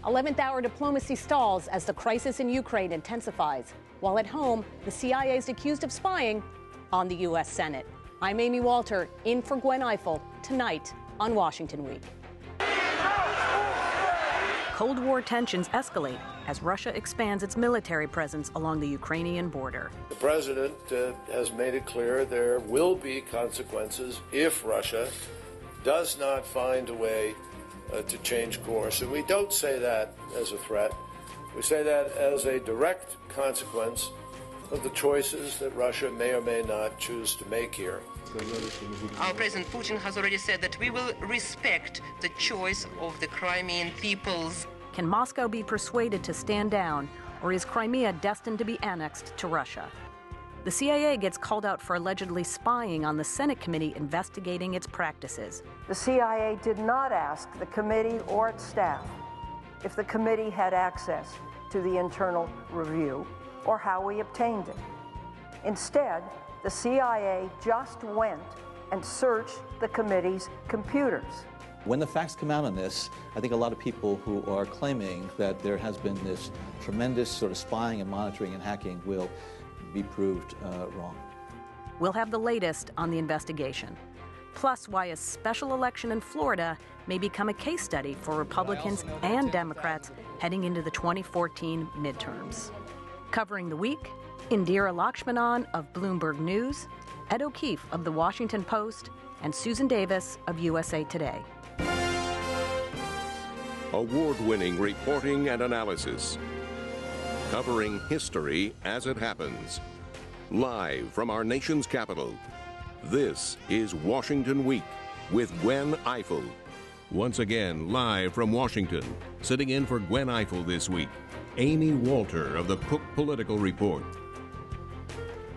11th hour diplomacy stalls as the crisis in Ukraine intensifies, while at home, the CIA is accused of spying on the U.S. Senate. I'm Amy Walter, in for Gwen Ifill, tonight on Washington Week. Cold War tensions escalate as Russia expands its military presence along the Ukrainian border. The president has made it clear there will be consequences if Russia does not find a way to change course. And we don't say that as a threat. We say that as a direct consequence of the choices that Russia may or may not choose to make here. Our President Putin has already said that we will respect the choice of the Crimean peoples. Can Moscow be persuaded to stand down, or is Crimea destined to be annexed to Russia? The CIA gets called out for allegedly spying on the Senate committee investigating its practices. The CIA did not ask the committee or its staff if the committee had access to the internal review or how we obtained it. Instead, the CIA just went and searched the committee's computers. When the facts come out on this, I think a lot of people who are claiming that there has been this tremendous sort of spying and monitoring and hacking will be proved wrong. We'll have the latest on the investigation, plus why a special election in Florida may become a case study for Republicans and Democrats heading into the 2014 midterms. Covering the week, Indira Lakshmanan of Bloomberg News, Ed O'Keefe of The Washington Post, and Susan Davis of USA Today. Award-winning reporting and analysis, covering history as it happens. Live from our nation's capital, this is Washington Week with Gwen Ifill. Once again, live from Washington, sitting in for Gwen Ifill this week, Amy Walter of the Cook Political Report.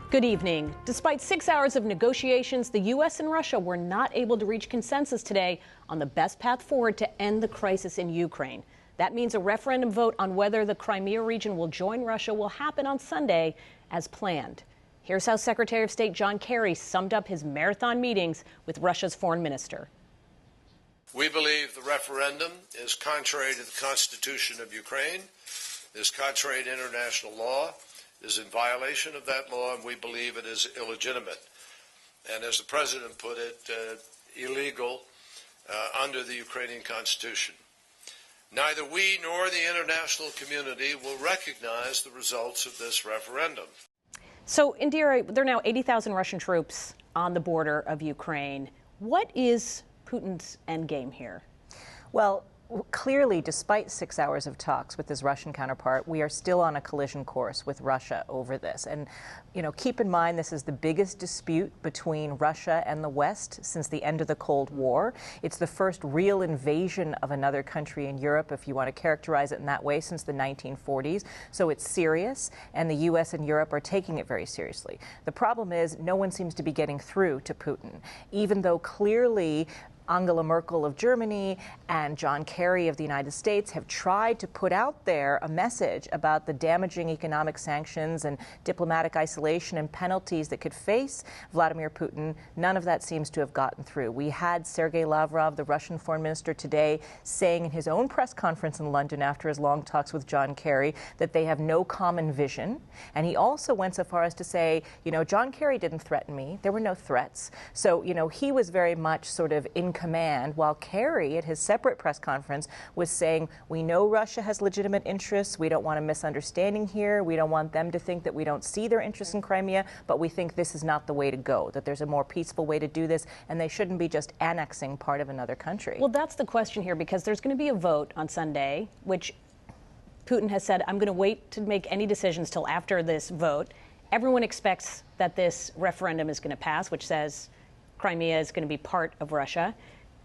Good evening. Despite 6 hours of negotiations, the U.S. and Russia were not able to reach consensus today on the best path forward to end the crisis in Ukraine. That means a referendum vote on whether the Crimea region will join Russia will happen on Sunday as planned. Here's how Secretary of State John Kerry summed up his marathon meetings with Russia's foreign minister. We believe the referendum is contrary to the Constitution of Ukraine, is contrary to international law, is in violation of that law, and we believe it is illegitimate. And as the president put it, illegal under the Ukrainian Constitution. Neither we nor the international community will recognize the results of this referendum. So, Indira, there are now 80,000 Russian troops on the border of Ukraine. What is Putin's endgame here? Well, clearly, despite 6 hours of talks with his Russian counterpart, we are still on a collision course with Russia over this. And, you know, keep in mind this is the biggest dispute between Russia and the West since the end of the Cold War. It's the first real invasion of another country in Europe, if you want to characterize it in that way, since the 1940s. So it's serious, and the U.S. and Europe are taking it very seriously. The problem is no one seems to be getting through to Putin, even though clearly Angela Merkel of Germany and John Kerry of the United States have tried to put out there a message about the damaging economic sanctions and diplomatic isolation and penalties that could face Vladimir Putin. None of that seems to have gotten through. We had Sergei Lavrov, the Russian foreign minister, today saying in his own press conference in London after his long talks with John Kerry that they have no common vision. And he also went so far as to say, you know, John Kerry didn't threaten me. There were no threats. So, you know, he was very much sort of in command, while Kerry at his separate press conference was saying, we know Russia has legitimate interests. We don't want a misunderstanding here. We don't want them to think that we don't see their interests in Crimea, but we think this is not the way to go, that there's a more peaceful way to do this, and they shouldn't be just annexing part of another country. Well, that's the question here, because there's going to be a vote on Sunday, which Putin has said, I'm going to wait to make any decisions till after this vote. Everyone expects that this referendum is going to pass, which says Crimea is going to be part of Russia.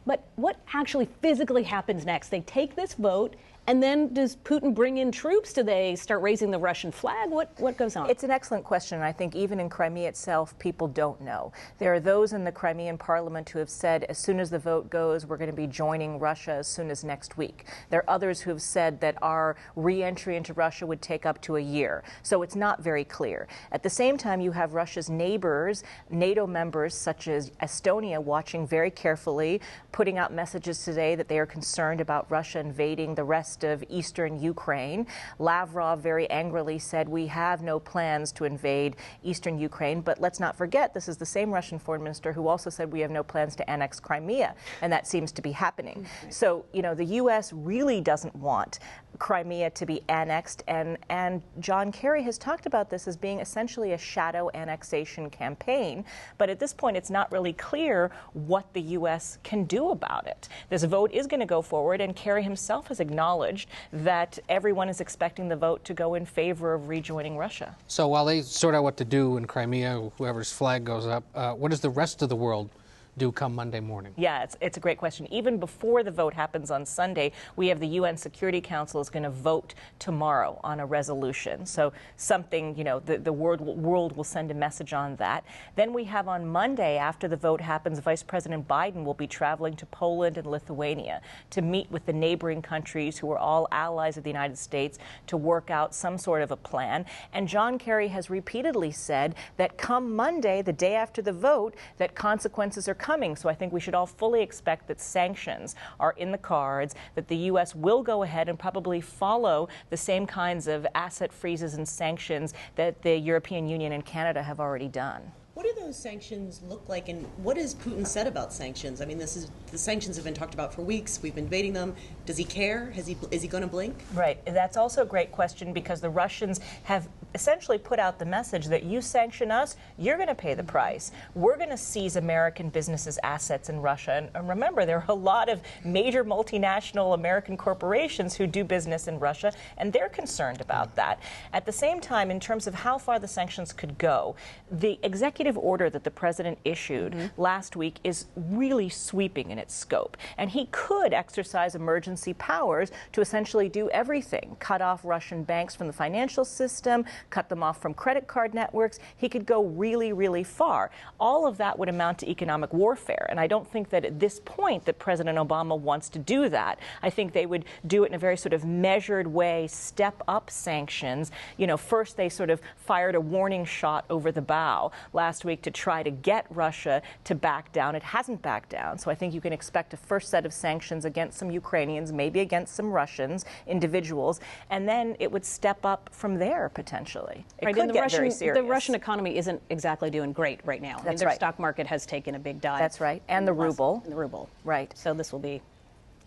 But what actually physically happens next? They take this vote, and then does Putin bring in troops? Do they start raising the Russian flag? What goes on? It's an excellent question, and I think even in Crimea itself, people don't know. There are those in the Crimean parliament who have said as soon as the vote goes, we're going to be joining Russia as soon as next week. There are others who have said that our re-entry into Russia would take up to a year. So it's not very clear. At the same time, you have Russia's neighbors, NATO members such as Estonia, watching very carefully. putting out messages today that they are concerned about Russia invading the rest of eastern Ukraine. Lavrov very angrily said, we have no plans to invade eastern Ukraine. But let's not forget, this is the same Russian foreign minister who also said we have no plans to annex Crimea. And that seems to be happening. So, you know, the U.S. really doesn't want Crimea to be annexed. And John Kerry has talked about this as being essentially a shadow annexation campaign. But at this point, it's not really clear what the U.S. can do about it. This vote is going to go forward, and Kerry himself has acknowledged that everyone is expecting the vote to go in favor of rejoining Russia. So while they sort out what to do in Crimea, whoever's flag goes up, what does the rest of the world do come Monday morning? Yeah, it's a great question. Even before the vote happens on Sunday, we have the UN Security Council is going to vote tomorrow on a resolution. So something, you know, the world will send a message on that. Then we have on Monday, after the vote happens, Vice President Biden will be traveling to Poland and Lithuania to meet with the neighboring countries who are all allies of the United States to work out some sort of a plan. And John Kerry has repeatedly said that come Monday, the day after the vote, that consequences are coming. So I think we should all fully expect that sanctions are in the cards, that the U.S. will go ahead and probably follow the same kinds of asset freezes and sanctions that the European Union and Canada have already done. What do those sanctions look like, and what has Putin said about sanctions? I mean, the sanctions have been talked about for weeks. We've been debating them. Does he care? Is he going to blink? Right. That's also a great question, because the Russians have essentially put out the message that you sanction us, you're going to pay the price. We're going to seize American businesses' assets in Russia. And remember, there are a lot of major multinational American corporations who do business in Russia, and they're concerned about that. At the same time, in terms of how far the sanctions could go, the executive order that the president issued last week is really sweeping in its scope. And he could exercise emergency powers to essentially do everything. Cut off Russian banks from the financial system, cut them off from credit card networks. He could go really, really far. All of that would amount to economic warfare. And I don't think that at this point that President Obama wants to do that. I think they would do it in a very sort of measured way, step up sanctions. You know, first they sort of fired a warning shot over the bow last week to try to get Russia to back down. It hasn't backed down. So I think you can expect a first set of sanctions against some Ukrainians, maybe against some Russians, individuals, and then it would step up from there potentially. It could get very serious. The Russian economy isn't exactly doing great right now. That's their right. stock market has taken a big dive. That's right. And the ruble. And the ruble. Right. So this will be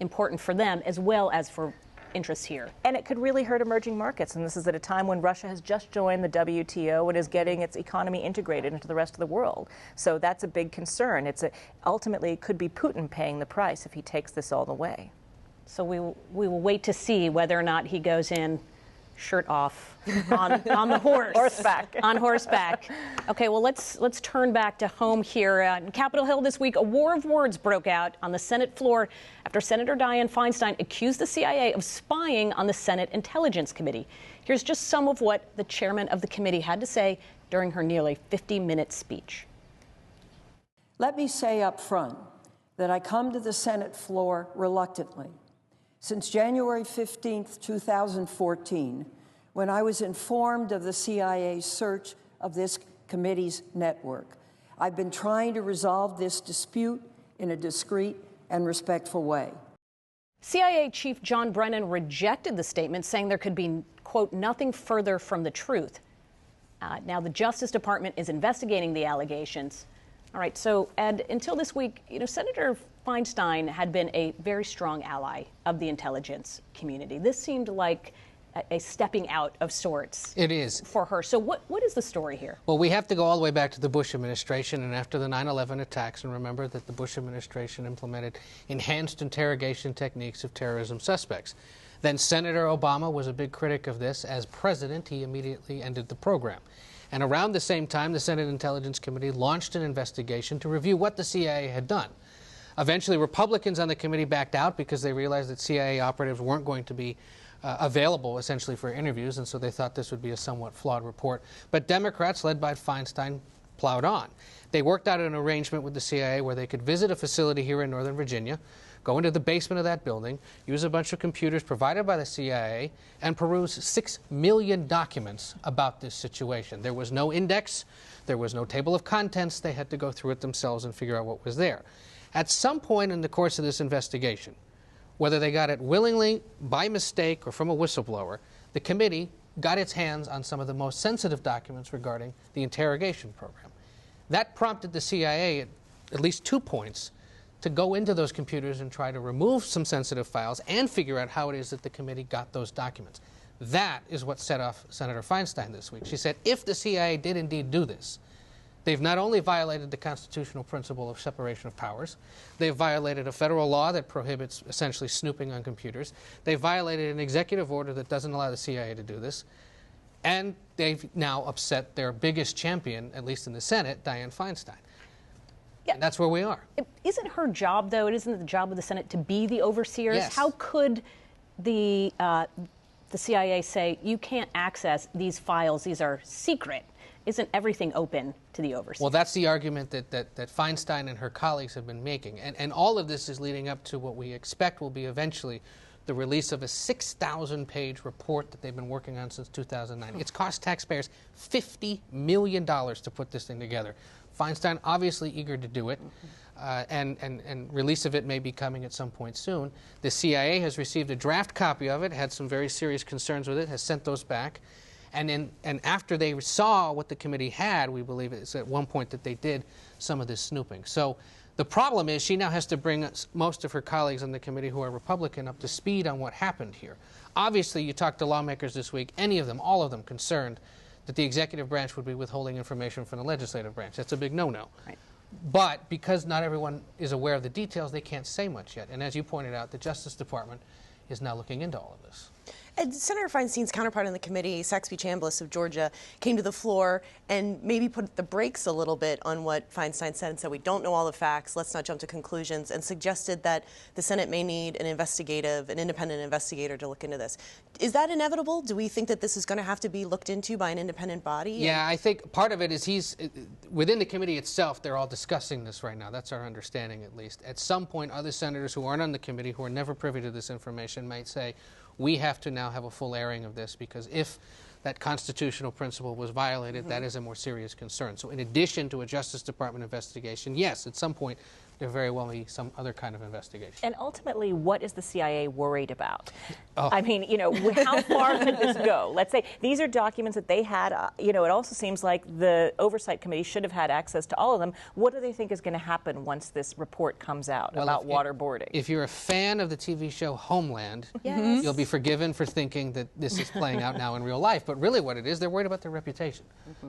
important for them as well as for interests here. And it could really hurt emerging markets. And this is at a time when Russia has just joined the WTO and is getting its economy integrated into the rest of the world. So that's a big concern. Ultimately, it could be Putin paying the price if he takes this all the way. So we will wait to see whether or not he goes in shirt off on the horseback. On horseback. Okay, well, let's turn back to home here. In Capitol Hill this week, a war of words broke out on the Senate floor after Senator Dianne Feinstein accused the CIA of spying on the Senate Intelligence Committee. Here's just some of what the chairman of the committee had to say during her nearly 50-minute speech. Let me say up front that I come to the Senate floor reluctantly. Since January 15, 2014, when I was informed of the CIA's search of this committee's network, I've been trying to resolve this dispute in a discreet and respectful way. CIA Chief John Brennan rejected the statement, saying there could be, quote, nothing further from the truth. Now, the Justice Department is investigating the allegations. All right, so, Ed, until this week, Senator Feinstein had been a very strong ally of the intelligence community. This seemed like a stepping out of sorts. It is. For her. So what is the story here? Well, we have to go all the way back to the Bush administration and after the 9/11 attacks, and remember that the Bush administration implemented enhanced interrogation techniques of terrorism suspects. Then Senator Obama was a big critic of this. As president, he immediately ended the program. And around the same time, the Senate Intelligence Committee launched an investigation to review what the CIA had done. Eventually, Republicans on the committee backed out because they realized that CIA operatives weren't going to be available, essentially, for interviews, and so they thought this would be a somewhat flawed report. But Democrats, led by Feinstein, plowed on. They worked out an arrangement with the CIA where they could visit a facility here in Northern Virginia, go into the basement of that building, use a bunch of computers provided by the CIA, and peruse 6 million documents about this situation. There was no index. There was no table of contents. They had to go through it themselves and figure out what was there. At some point in the course of this investigation, whether they got it willingly, by mistake, or from a whistleblower, the committee got its hands on some of the most sensitive documents regarding the interrogation program. That prompted the CIA at least 2 points to go into those computers and try to remove some sensitive files and figure out how it is that the committee got those documents. That is what set off Senator Feinstein this week. She said if the CIA did indeed do this, they've not only violated the constitutional principle of separation of powers, they've violated a federal law that prohibits essentially snooping on computers, they've violated an executive order that doesn't allow the CIA to do this, and they've now upset their biggest champion, at least in the Senate, Dianne Feinstein. Yeah. And that's where we are. Isn't her job, though, it isn't the job of the Senate to be the overseers? Yes. How could the CIA say, you can't access these files, these are secret? Isn't everything open to the overseers? Well, that's the argument that Feinstein and her colleagues have been making. And all of this is leading up to what we expect will be eventually the release of a 6,000-page report that they've been working on since 2009. It's cost taxpayers $50 million to put this thing together. Feinstein obviously eager to do it, and release of it may be coming at some point soon. The CIA has received a draft copy of it, had some very serious concerns with it, has sent those back. And after they saw what the committee had, we believe it's at one point that they did some of this snooping. So the problem is she now has to bring most of her colleagues on the committee who are Republican up to speed on what happened here. Obviously, you talk to lawmakers this week, any of them, all of them, concerned that the executive branch would be withholding information from the legislative branch. That's a big no-no. Right. But because not everyone is aware of the details, they can't say much yet. And as you pointed out, the Justice Department is now looking into all of this. And Senator Feinstein's counterpart in the committee, Saxby Chambliss of Georgia, came to the floor and maybe put the brakes a little bit on what Feinstein said and said, we don't know all the facts, let's not jump to conclusions, and suggested that the Senate may need an independent investigator to look into this. Is that inevitable? Do we think that this is going to have to be looked into by an independent body? Yeah, I think part of it is within the committee itself, they're all discussing this right now. That's our understanding, at least. At some point, other senators who aren't on the committee, who are never privy to this information, might say, we have to now have a full airing of this, because if that constitutional principle was violated, that is a more serious concern. So in addition to a Justice Department investigation, yes, at some point, there very well be some other kind of investigation. And ultimately, what is the CIA worried about? Oh. I mean, you know, how far could this go? Let's say these are documents that they had, you know, it also seems like the Oversight Committee should have had access to all of them. What do they think is going to happen once this report comes out about waterboarding? If you're a fan of the TV show Homeland, you'll be forgiven for thinking that this is playing out now in real life. But really what it is, they're worried about their reputation.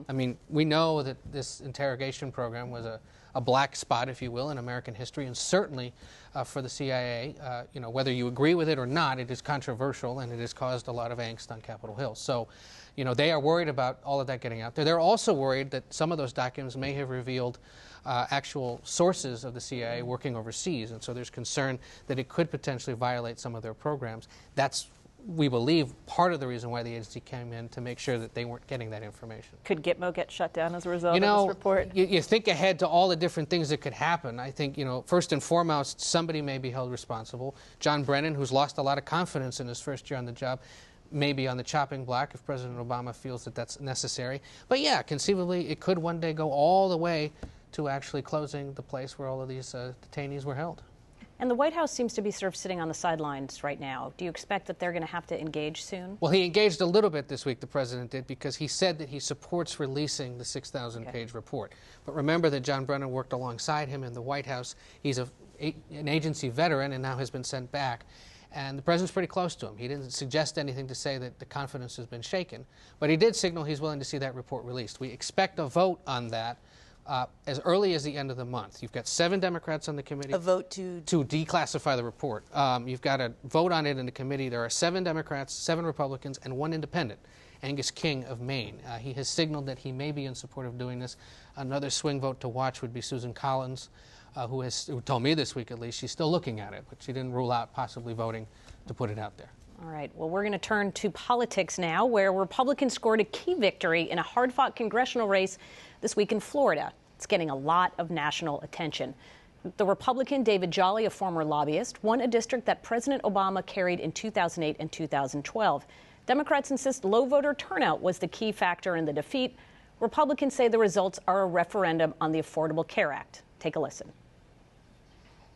I mean, we know that this interrogation program was a black spot, if you will, in American history, and certainly for the CIA, you know, whether you agree with it or not, it is controversial and it has caused a lot of angst on Capitol Hill. So, you know, they are worried about all of that getting out there. They're also worried that some of those documents may have revealed actual sources of the CIA working overseas, and so there's concern that it could potentially violate some of their programs. That's, we believe, part of the reason why the agency came in, to make sure that they weren't getting that information. Could Gitmo get shut down as a result of this report? You think ahead to all the different things that could happen. I think, you know, first and foremost, somebody may be held responsible. John Brennan, who's lost a lot of confidence in his first year on the job, may be on the chopping block if President Obama feels that that's necessary. But yeah, conceivably, it could one day go all the way to actually closing the place where all of these detainees were held. And the White House seems to be sort of sitting on the sidelines right now. Do you expect that they're going to have to engage soon? Well, he engaged a little bit this week, the president did, because he said that he supports releasing the 6,000-page report. But remember that John Brennan worked alongside him in the White House. He's an agency veteran and now has been sent back. And the president's pretty close to him. He didn't suggest anything to say that the confidence has been shaken. But he did signal he's willing to see that report released. We expect a vote on that as early as the end of the month. You've got 7 Democrats on the committee. A vote to declassify the report. You've got a vote on it in the committee. There are 7 Democrats, 7 Republicans, and 1 independent, Angus King of Maine. He has signaled that he may be in support of doing this. Another swing vote to watch would be Susan Collins, who told me this week at least she's still looking at it, but she didn't rule out possibly voting to put it out there. All right. Well, we're going to turn to politics now, where Republicans scored a key victory in a hard-fought congressional race this week in Florida. It's getting a lot of national attention. The Republican David Jolly, a former lobbyist, won a district that President Obama carried in 2008 and 2012. Democrats insist low voter turnout was the key factor in the defeat. Republicans say the results are a referendum on the Affordable Care Act. Take a listen.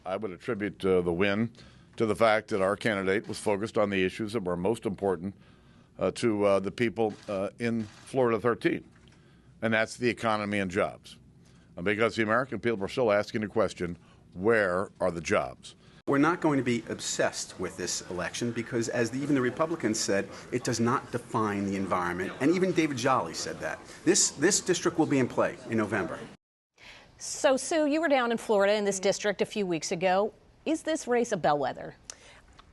I would attribute the win to the fact that our candidate was focused on the issues that were most important to the people in Florida 13, and that's the economy and jobs. Because the American people are still asking the question, where are the jobs? We're not going to be obsessed with this election because, as even the Republicans said, it does not define the environment. And even David Jolly said that. This district will be in play in November. So, Sue, you were down in Florida in this district a few weeks ago. Is this race a bellwether?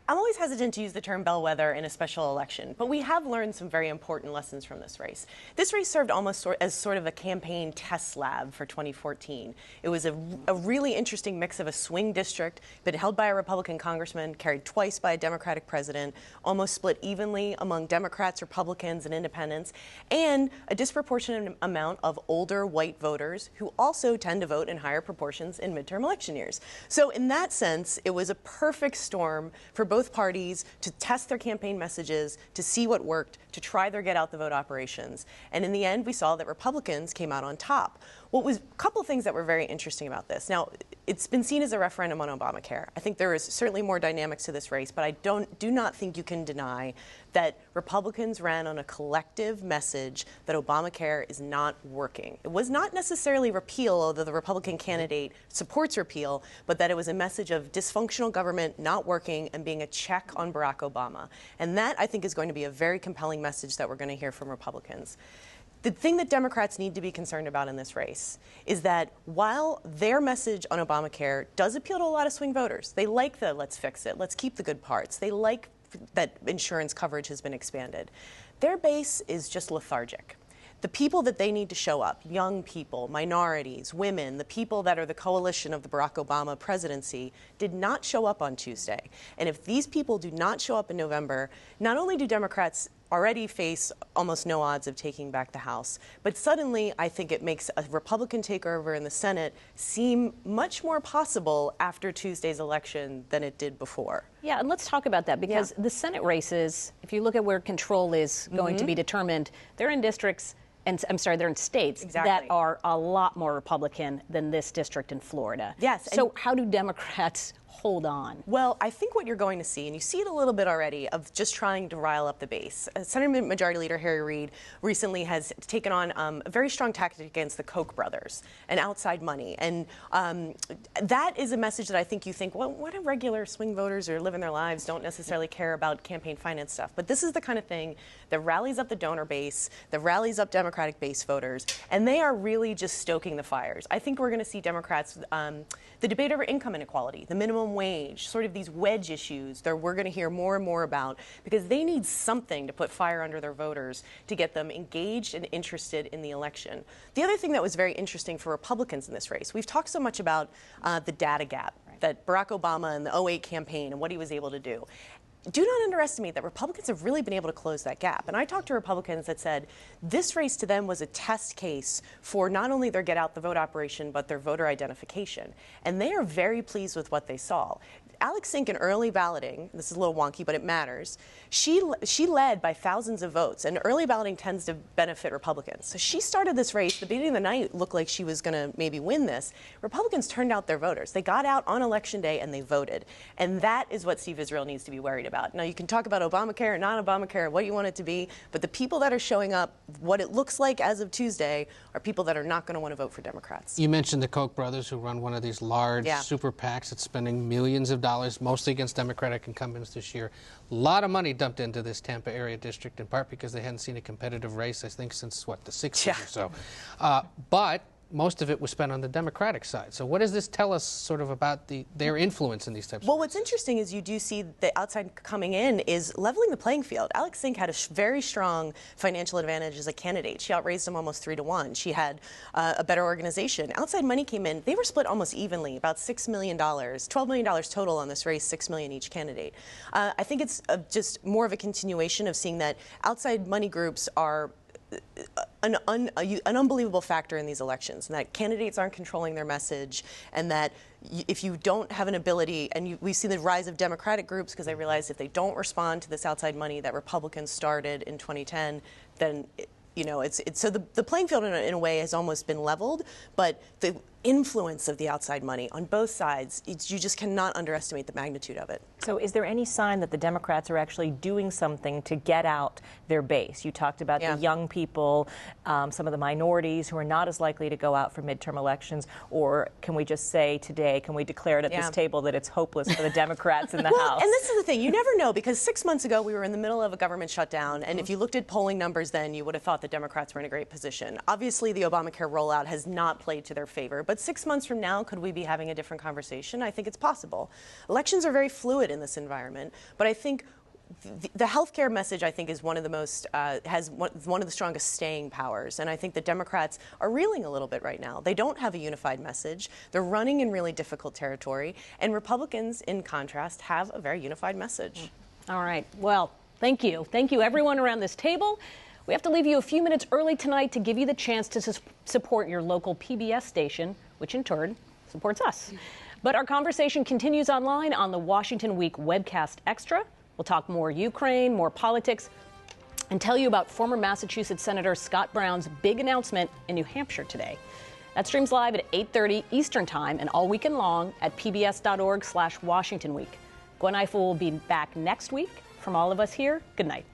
I'm always hesitant to use the term bellwether in a special election, but we have learned some very important lessons from this race. This race served almost as sort of a campaign test lab for 2014. It was a really interesting mix of a swing district, been held by a Republican congressman, carried twice by a Democratic president, almost split evenly among Democrats, Republicans, and independents, and a disproportionate amount of older white voters who also tend to vote in higher proportions in midterm election years. So in that sense, it was a perfect storm for both parties to test their campaign messages, to see what worked, to try their get-out-the-vote operations. And in the end, we saw that Republicans came out on top. What was a couple of things that were very interesting about this. Now, it's been seen as a referendum on Obamacare. I think there is certainly more dynamics to this race, but I do not think you can deny that Republicans ran on a collective message that Obamacare is not working. It was not necessarily repeal, although the Republican candidate supports repeal, but that it was a message of dysfunctional government not working and being a check on Barack Obama. And that, I think, is going to be a very compelling message that we're going to hear from Republicans. The thing that Democrats need to be concerned about in this race is that while their message on Obamacare does appeal to a lot of swing voters, they like the let's fix it, let's keep the good parts, they like that insurance coverage has been expanded, their base is just lethargic. The people that they need to show up, young people, minorities, women, the people that are the coalition of the Barack Obama presidency, did not show up on Tuesday. And if these people do not show up in November, not only do Democrats already face almost no odds of taking back the House, but suddenly I think it makes a Republican takeover in the Senate seem much more possible after Tuesday's election than it did before. Yeah, and let's talk about that because the Senate races, if you look at where control is going to be determined, they're in districts, and they're in states that are a lot more Republican than this district in Florida. Yes. So how do Democrats hold on? Well, I think what you're going to see, and you see it a little bit already, of just trying to rile up the base. Senate Majority Leader Harry Reid recently has taken on a very strong tactic against the Koch brothers and outside money. And that is a message that I think you think, well, what if regular swing voters are living their lives, don't necessarily care about campaign finance stuff? But this is the kind of thing that rallies up the donor base, that rallies up Democratic base voters, and they are really just stoking the fires. I think we're going to see Democrats, the debate over income inequality, the minimum wage, sort of these wedge issues that we're going to hear more and more about because they need something to put fire under their voters to get them engaged and interested in the election. The other thing that was very interesting for Republicans in this race, we've talked so much about the data gap that Barack Obama and the 2008 campaign and what he was able to do. Do not underestimate that Republicans have really been able to close that gap. And I talked to Republicans that said this race to them was a test case for not only their get-out-the-vote operation, but their voter identification. And they are very pleased with what they saw. Alex Sink in early balloting, this is a little wonky, but it matters, she led by thousands of votes, and early balloting tends to benefit Republicans. So she started this race. The beginning of the night looked like she was going to maybe win this. Republicans turned out their voters. They got out on Election Day and they voted. And that is what Steve Israel needs to be worried about. Now, you can talk about Obamacare and not Obamacare, what you want it to be, but the people that are showing up, what it looks like as of Tuesday, are people that are not going to want to vote for Democrats. You mentioned the Koch brothers who run one of these large super PACs that's spending millions of dollars, mostly against Democratic incumbents this year. A lot of money dumped into this Tampa area district, in part because they hadn't seen a competitive race, I think, since, the 60s or so. But most of it was spent on the Democratic side. So what does this tell us sort of about their influence in these types of Well, what's interesting is you do see the outside coming in is leveling the playing field. Alex Sink had a very strong financial advantage as a candidate. She outraised him almost 3-1. She had a better organization. Outside money came in. They were split almost evenly, about $6 million, $12 million total on this race, $6 million each candidate. I think it's just more of a continuation of seeing that outside money groups are an unbelievable factor in these elections, and that candidates aren't controlling their message, and that if you don't have an ability, and we see the rise of Democratic groups because they realize if they don't respond to this outside money that Republicans started in 2010, then so the playing field in a way has almost been leveled, but influence of the outside money on both sides, you just cannot underestimate the magnitude of it. So is there any sign that the Democrats are actually doing something to get out their base? You talked about the young people, some of the minorities who are not as likely to go out for midterm elections, or can we just say today, can we declare it at this table that it's hopeless for the Democrats in the House? And this is the thing, you never know, because 6 months ago we were in the middle of a government shutdown, and if you looked at polling numbers then, you would have thought the Democrats were in a great position. Obviously, the Obamacare rollout has not played to their favor, but 6 months from now, could we be having a different conversation? I think it's possible. Elections are very fluid in this environment, but I think the healthcare message, I think, is one of the most, has one of the strongest staying powers. And I think the Democrats are reeling a little bit right now. They don't have a unified message. They're running in really difficult territory. And Republicans, in contrast, have a very unified message. All right. Well, thank you. Thank you, everyone around this table. We have to leave you a few minutes early tonight to give you the chance to support your local PBS station, which in turn supports us. But our conversation continues online on the Washington Week webcast extra. We'll talk more Ukraine, more politics, and tell you about former Massachusetts Senator Scott Brown's big announcement in New Hampshire today. That streams live at 8:30 Eastern Time and all weekend long at pbs.org/Washington Week. Gwen Ifill will be back next week. From all of us here, good night.